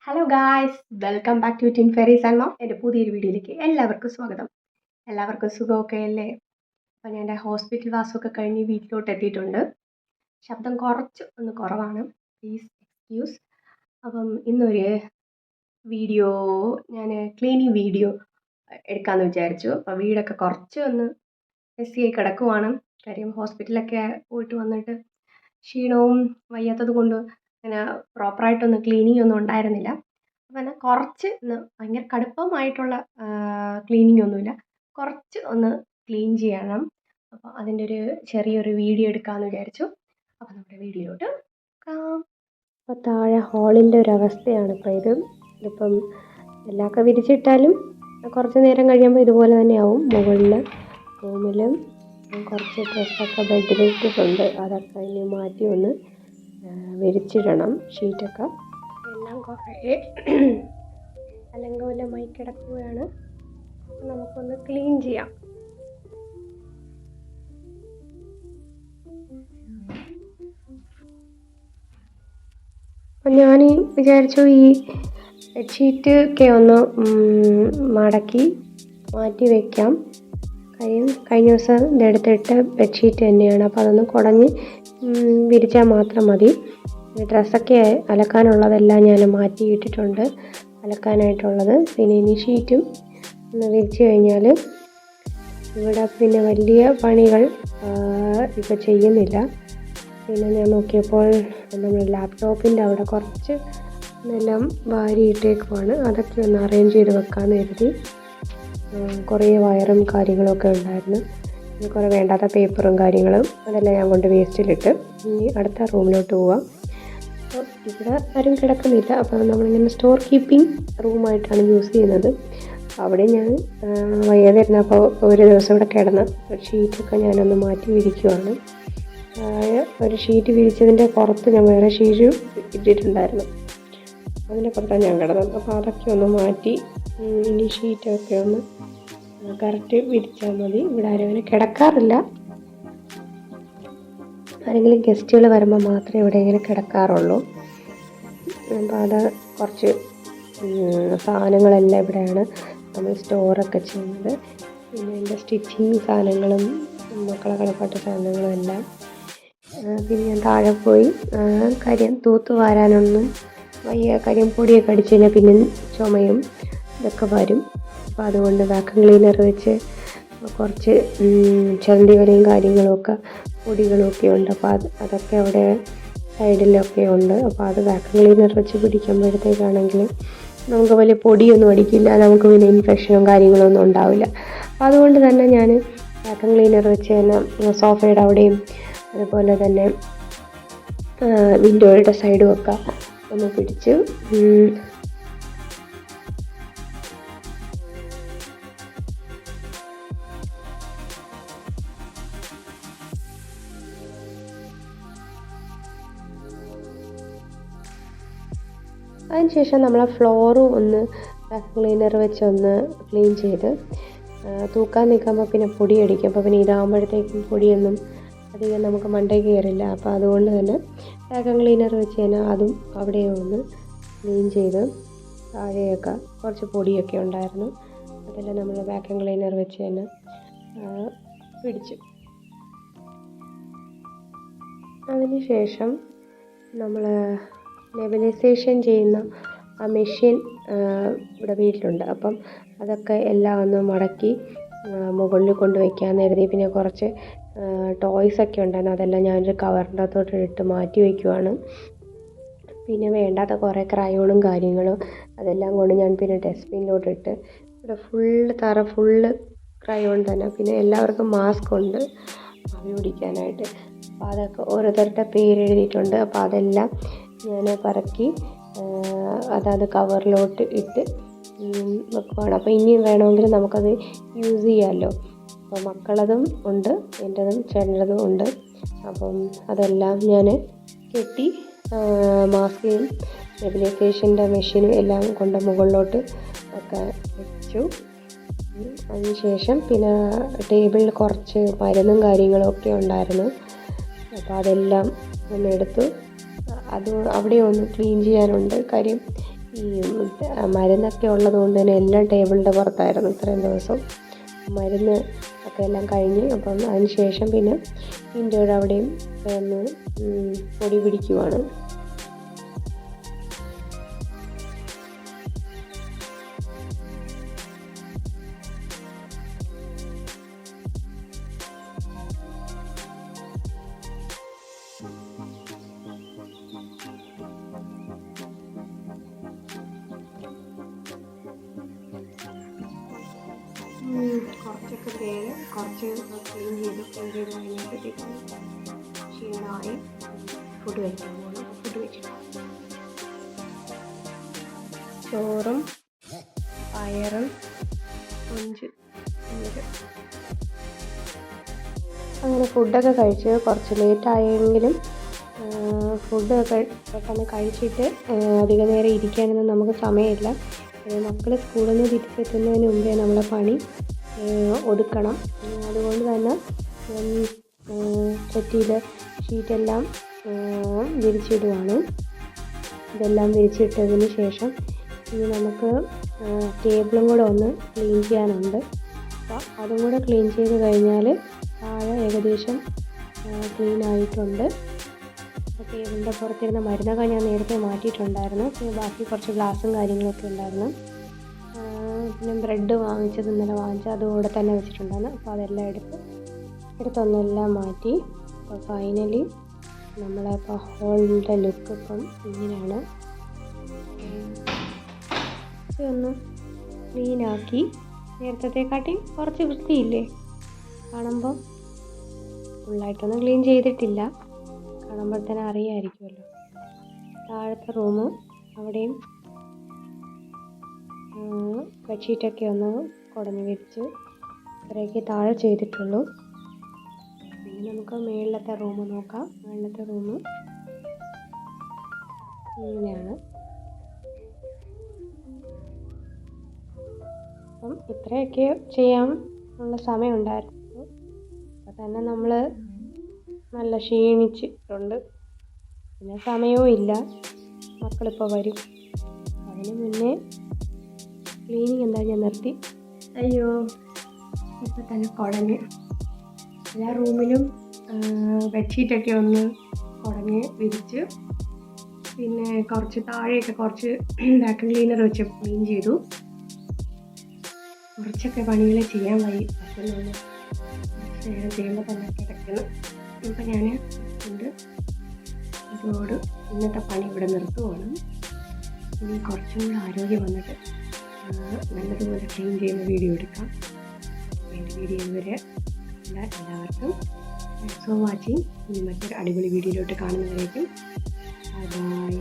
Hello guys, welcome back to ടിൻ ഫെറി സൽമ. എൻ്റെ പുതിയൊരു വീഡിയോയിലേക്ക് എല്ലാവർക്കും സ്വാഗതം. എല്ലാവർക്കും സുഖമൊക്കെ അല്ലേ? അപ്പം ഞാൻ എൻ്റെ ഹോസ്പിറ്റൽ വാസമൊക്കെ കഴിഞ്ഞ് വീട്ടിലോട്ട് എത്തിയിട്ടുണ്ട്. ശബ്ദം ഒന്ന് കുറവാണ്, പ്ലീസ് എക്സ്ക്യൂസ്. അപ്പം ഇന്നൊരു വീഡിയോ ഞാൻ ക്ലീനിങ് വീഡിയോ എടുക്കാമെന്ന് വിചാരിച്ചു. അപ്പം വീടൊക്കെ ഒന്ന് മെസ്സിയായി കിടക്കുവാണ്. കാര്യം ഹോസ്പിറ്റലൊക്കെ പോയിട്ട് വന്നിട്ട് ക്ഷീണവും വയ്യാത്തത് കൊണ്ട് അങ്ങനെ പ്രോപ്പറായിട്ടൊന്നും ക്ലീനിങ് ഒന്നും ഉണ്ടായിരുന്നില്ല. അപ്പം എന്നാൽ ഭയങ്കര കടുപ്പമായിട്ടുള്ള ക്ലീനിങ് ഒന്നുമില്ല, ഒന്ന് ക്ലീൻ ചെയ്യണം. അപ്പോൾ അതിൻ്റെ ഒരു ചെറിയൊരു വീഡിയോ എടുക്കാമെന്ന് വിചാരിച്ചു. അപ്പോൾ നമ്മുടെ വീഡിയോയിലോട്ട് കാണാം. അപ്പോൾ താഴെ ഹാളിൻ്റെ ഒരു അവസ്ഥയാണ് ഇപ്പോൾ ഇതിപ്പം എല്ലാമൊക്കെ വിരിച്ചിട്ടാലും കുറച്ച് നേരം കഴിയുമ്പോൾ ഇതുപോലെ തന്നെയാവും. മുകളിൽ റൂമിലും കുറച്ച് ഡ്രസ്സൊക്കെ ബെഡിലിട്ടിട്ടുണ്ട്, അതൊക്കെ ഇനി മാറ്റി ഒന്ന് വിരിച്ചിടണം. ഷീറ്റൊക്കെ എല്ലാം കുറേ അലങ്കോലമായി കിടക്കുകയാണ്. നമുക്കൊന്ന് ക്ലീൻ ചെയ്യാം. അപ്പം ഞാൻ വിചാരിച്ചു ഈ ബെഡ്ഷീറ്റ് ഒക്കെ ഒന്ന് മടക്കി മാറ്റി വയ്ക്കാം. കഴിഞ്ഞ ദിവസം ഇതെടുത്തിട്ട് ബെഡ്ഷീറ്റ് തന്നെയാണ്. അപ്പോൾ അതൊന്ന് കുടഞ്ഞ് വിരിച്ചാൽ മാത്രം മതി. ഡ്രസ്സൊക്കെ അലക്കാനുള്ളതെല്ലാം ഞാൻ മാറ്റിയിട്ടിട്ടുണ്ട്, അലക്കാനായിട്ടുള്ളത്. പിന്നെ ഇനി ഷീറ്റും ഒന്ന് വിരിച്ച് കഴിഞ്ഞാൽ ഇവിടെ പിന്നെ വലിയ പണികൾ ഇപ്പോൾ ചെയ്യുന്നില്ല. പിന്നെ ഞാൻ നോക്കിയപ്പോൾ നമ്മൾ ലാപ്ടോപ്പിൻ്റെ അവിടെ കുറച്ച് എല്ലാം വാരിയിട്ടേക്കുവാണ്. അതൊക്കെ ഒന്ന് അറേഞ്ച് ചെയ്ത് വെക്കാമെന്ന് കരുതി. കുറേ വയറും കാര്യങ്ങളൊക്കെ ഉണ്ടായിരുന്നു. പിന്നെ കുറേ വേണ്ടാത്ത പേപ്പറും കാര്യങ്ങളും അതെല്ലാം ഞാൻ കൊണ്ട് വേസ്റ്റിലിട്ട് ഇനി അടുത്ത റൂമിലോട്ട് പോവാം. അപ്പോൾ ഇവിടെ ആരും കിടക്കുന്നില്ല. അപ്പോൾ നമ്മളിങ്ങനെ സ്റ്റോർ കീപ്പിംഗ് റൂമായിട്ടാണ് യൂസ് ചെയ്യുന്നത്. അവിടെ ഞാൻ വയ്യാതിരുന്നപ്പോൾ ഒരു ദിവസം ഇവിടെ കിടന്ന് ഷീറ്റൊക്കെ ഞാനൊന്ന് മാറ്റി വിരിക്കുവാണ്. ഒരു ഷീറ്റ് വിരിച്ചതിൻ്റെ പുറത്ത് ഞാൻ വേറെ ഷീറ്റ് ഇട്ടിട്ടുണ്ടായിരുന്നു, അതിൻ്റെ പുറത്താണ് ഞാൻ കിടന്നത്. അപ്പോൾ അതൊക്കെ ഒന്ന് മാറ്റി ഇനി ഷീറ്റൊക്കെ ഒന്ന് കറക്റ്റ് വിരിച്ചാൽ മതി. ഇവിടെ ആരും അങ്ങനെ കിടക്കാറില്ല. ആരെങ്കിലും ഗസ്റ്റുകൾ വരുമ്പോൾ മാത്രമേ ഇവിടെ ഇങ്ങനെ കിടക്കാറുള്ളൂ. അപ്പോൾ അത് കുറച്ച് സാധനങ്ങളെല്ലാം ഇവിടെയാണ് നമ്മൾ സ്റ്റോറൊക്കെ ചെയ്യുന്നത്. പിന്നെ എൻ്റെ സ്റ്റിച്ചിങ് സാധനങ്ങളും മക്കളെ കളിപ്പാട്ട സാധനങ്ങളും എല്ലാം. പിന്നെ ഞാൻ താഴെ പോയി കാര്യം തൂത്ത് വാരാനൊന്നും വയ്യ. കാര്യം പൊടിയൊക്കെ അടിച്ച് കഴിഞ്ഞാൽ പിന്നെ ചുമയും ഇതൊക്കെ വരും. അപ്പോൾ അതുകൊണ്ട് വാക്യൂം ക്ലീനർ വെച്ച് കുറച്ച് ചന്തി വലയും കാര്യങ്ങളുമൊക്കെ പൊടികളുമൊക്കെ ഉണ്ട്. അപ്പോൾ അതൊക്കെ അവിടെ സൈഡിലൊക്കെ ഉണ്ട്. അപ്പോൾ അത് വാക്യൂം ക്ലീനർ വെച്ച് പിടിക്കുമ്പോഴത്തേക്കാണെങ്കിൽ നമുക്ക് വലിയ പൊടിയൊന്നും അടിക്കില്ല, നമുക്ക് പിന്നെ ഇൻഫെക്ഷനും കാര്യങ്ങളൊന്നും ഉണ്ടാവില്ല. അപ്പോൾ അതുകൊണ്ട് തന്നെ ഞാൻ വാക്യൂം ക്ലീനർ വെച്ച് തന്നെ സോഫയുടെ അവിടെയും അതുപോലെ തന്നെ വിൻഡോയുടെ സൈഡും ഒക്കെ ഒന്ന് പിടിച്ച് അതിനുശേഷം നമ്മൾ ഫ്ലോറും ഒന്ന് വാക്യൂം ക്ലീനർ വെച്ച് ഒന്ന് ക്ലീൻ ചെയ്ത് തൂക്കാൻ നിൽക്കുമ്പോൾ പിന്നെ പൊടി അടിക്കും. അപ്പോൾ പിന്നെ ഇതാകുമ്പോഴത്തേക്കും പൊടിയൊന്നും അധികം നമുക്ക് മണ്ടയിൽ കയറില്ല. അപ്പോൾ അതുകൊണ്ട് തന്നെ വാക്യൂം ക്ലീനർ വെച്ച് തന്നെ അതും അവിടെ ഒന്ന് ക്ലീൻ ചെയ്ത് താഴെയൊക്കെ കുറച്ച് പൊടിയൊക്കെ ഉണ്ടായിരുന്നു, അതെല്ലാം നമ്മൾ വാക്യൂം ക്ലീനർ വെച്ച് തന്നെ പിടിച്ചു. അതിന് ശേഷം നമ്മൾ നെബുലൈസേഷൻ ചെയ്യുന്ന ആ മെഷീൻ ഇവിടെ വീട്ടിലുണ്ട്. അപ്പം അതൊക്കെ എല്ലാം ഒന്ന് മടക്കി മുകളിൽ കൊണ്ട് വയ്ക്കാമെന്ന് കരുതി. പിന്നെ കുറച്ച് ടോയ്സൊക്കെ ഉണ്ടായിരുന്നു, അതെല്ലാം ഞാനൊരു കവറിൻ്റെ അകത്തോട്ട് ഇട്ട് മാറ്റി വയ്ക്കുവാണ്. പിന്നെ വേണ്ടാത്ത കുറേ ക്രയോണും കാര്യങ്ങളും അതെല്ലാം കൊണ്ട് ഞാൻ പിന്നെ ഡസ്റ്റ്ബിന്നിലോട്ടിട്ട് ഇവിടെ തറ ഫുള്ള് ക്രയോൺ തന്നെ. പിന്നെ എല്ലാവർക്കും മാസ്ക് ഉണ്ട് ആവി പിടിക്കാനായിട്ട്. അപ്പോൾ അതൊക്കെ ഓരോരുത്തരുടെ പേര് എഴുതിയിട്ടുണ്ട്. അപ്പോൾ അതെല്ലാം ഞാൻ പറക്കി അതാത് കവറിലോട്ട് ഇട്ട് വെക്കുവാണ്. അപ്പോൾ ഇനി വേണമെങ്കിൽ നമുക്കത് യൂസ് ചെയ്യാമല്ലോ. അപ്പോൾ മക്കളതും ഉണ്ട്, എൻ്റെതും ചേട്ടൻ്റെതും ഉണ്ട്. അപ്പം അതെല്ലാം ഞാൻ കെട്ടി മാസ്കും നെബുലൈസേഷൻ്റെ മെഷീനും എല്ലാം കൊണ്ട് മുകളിലോട്ട് ഒക്കെ വെച്ചു. അതിനുശേഷം പിന്നെ ടേബിളിൽ കുറച്ച് മരുന്നും കാര്യങ്ങളൊക്കെ ഉണ്ടായിരുന്നു. അപ്പോൾ അതെല്ലാം ഒന്ന് എടുത്തു. അത് അവിടെ ഒന്ന് ക്ലീൻ ചെയ്യാനുണ്ട്. കാര്യം ഈ മരുന്നൊക്കെ ഉള്ളതുകൊണ്ട് തന്നെ എല്ലാം ടേബിളിൻ്റെ പുറത്തായിരുന്നു ഇത്രയും ദിവസം. മരുന്ന് ഒക്കെ എല്ലാം കഴിഞ്ഞ് അപ്പം അതിന് ശേഷം പിന്നെ വിൻഡോയുടെ അവിടെയും ഒന്ന് പൊടി പിടിക്കുവാണ്. കുറച്ചൊക്കെ തേന് കുറച്ച് ക്ലീൻ ചെയ്ത് കഴിഞ്ഞപ്പോഴത്തേക്കും ക്ഷീണമായി ഫുഡ് കഴിക്കാൻ പോകുന്നു. ഫുഡ് വെച്ചിട്ട് ചോറും പയറും കൊഞ്ച് അങ്ങനെ ഫുഡൊക്കെ കഴിച്ച് കുറച്ച് ലേറ്റായെങ്കിലും ഫുഡൊക്കെ പെട്ടെന്ന് കഴിച്ചിട്ട് അധികം നേരം ഇരിക്കാനൊന്നും നമുക്ക് സമയമില്ല. മക്കൾ സ്കൂളിൽ നിന്ന് തിരിച്ചെത്തുന്നതിന് മുമ്പേ നമ്മളെ പണി ഒതുക്കണം. അതുകൊണ്ട് തന്നെ സെറ്റിയിൽ ഷീറ്റെല്ലാം വിരിച്ചിടുവാണ്. ഇതെല്ലാം വിരിച്ചിട്ടതിന് ശേഷം ഇനി നമുക്ക് ടേബിളും കൂടെ ഒന്ന് ക്ലീൻ ചെയ്യാനുണ്ട്. അപ്പോൾ അതും കൂടെ ക്ലീൻ ചെയ്ത് കഴിഞ്ഞാൽ താഴെ ഏകദേശം ക്ലീൻ ആയിട്ടുണ്ട്. അപ്പോൾ ടേബിളിൻ്റെ പുറത്തിരുന്ന മരുന്നൊക്കെ ഞാൻ നേരത്തെ മാറ്റിയിട്ടുണ്ടായിരുന്നു. പിന്നെ ബാക്കി കുറച്ച് ഗ്ലാസും കാര്യങ്ങളൊക്കെ ഉണ്ടായിരുന്നു. പിന്നെ ബ്രെഡ് വാങ്ങിച്ചത് ഇന്നലെ വാങ്ങിച്ചത് അതും കൂടെ തന്നെ വെച്ചിട്ടുണ്ടായിരുന്നു. അപ്പോൾ അതെല്ലാം എടുത്തൊന്നെല്ലാം മാറ്റി. അപ്പോൾ ഫൈനലി നമ്മളെ ഇപ്പോൾ ഹോളിൻ്റെ ലുക്ക് ഇപ്പം ഇങ്ങനെയാണ്. ഒന്ന് ക്ലീനാക്കി. നേരത്തെക്കാട്ടി കുറച്ച് വൃത്തിയില്ലേ കാണുമ്പോൾ? ഫുള്ളായിട്ടൊന്നും ക്ലീൻ ചെയ്തിട്ടില്ല, കാണുമ്പോൾ തന്നെ അറിയാമായിരിക്കുമല്ലോ. താഴത്തെ റൂമ് അവിടെയും ബെഡ്ഷീറ്റൊക്കെ ഒന്ന് കുടഞ്ഞ് വിരിച്ച് ഇത്രയൊക്കെ താഴെ ചെയ്തിട്ടുള്ളൂ. പിന്നെ നമുക്ക് മുകളിലത്തെ റൂം നോക്കാം. മുകളിലത്തെ റൂം ഇങ്ങനെയാണ്. അപ്പം ഇത്രയൊക്കെ ചെയ്യാൻ ഉള്ള സമയമുണ്ടായിരുന്നു. അപ്പോൾ തന്നെ നമ്മൾ നല്ല ക്ഷീണിച്ചിട്ടുണ്ട്. പിന്നെ സമയവും ഇല്ല, മക്കളിപ്പോൾ വരും. അതിന് മുന്നേ ക്ലീനിങ് എന്താ ഞാൻ നിർത്തി. അയ്യോ, ഇപ്പം തന്നെ കുടഞ്ഞ് എല്ലാ റൂമിലും ബെഡ്ഷീറ്റൊക്കെ ഒന്ന് കുടഞ്ഞ് വിരിച്ച്, പിന്നെ കുറച്ച് താഴെയൊക്കെ കുറച്ച് വാക്യൂം ക്ലീനർ വെച്ച് ക്ലീൻ ചെയ്തു. കുറച്ചൊക്കെ പണികൾ ചെയ്യാൻ പറ്റുന്നുള്ളൂ. കുറച്ച് നേരം ചെയ്യുമ്പോൾ തന്നെ കിടക്കണം. ഇപ്പം ഞാൻ ഉണ്ട് ഇതോട് ഇന്നത്തെ പണി ഇവിടെ നിർത്തുവാണ്. ഇനി കുറച്ചും കൂടെ ആരോഗ്യം വന്നിട്ട് നല്ലതുപോലെ ക്ലീൻ ചെയ്യുന്ന വീഡിയോ എടുക്കാം. എൻ്റെ വീഡിയോ വരെ എല്ലാവർക്കും താങ്ക്സ് ഫോർ വാച്ചിങ്. ഇനി മറ്റൊരു അടിപൊളി വീഡിയോയിലോട്ട് കാണുന്നവരേക്കും ബൈ.